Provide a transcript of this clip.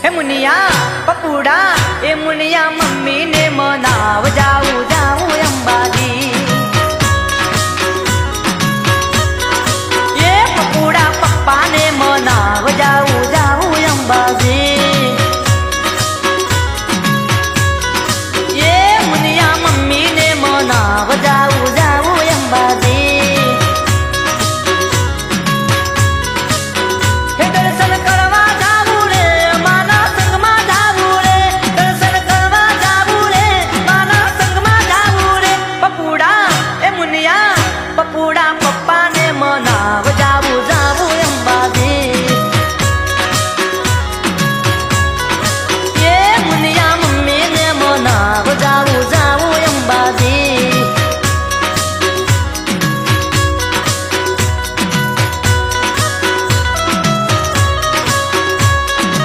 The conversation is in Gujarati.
હે મુનિયા પપુડા એ મુનિયા મમ્મી ને મનાવ જાઉં જાઉં અંબાજી એ પપુડા પપ્પા ને મનાવ જાઉં જાઉં અંબાજી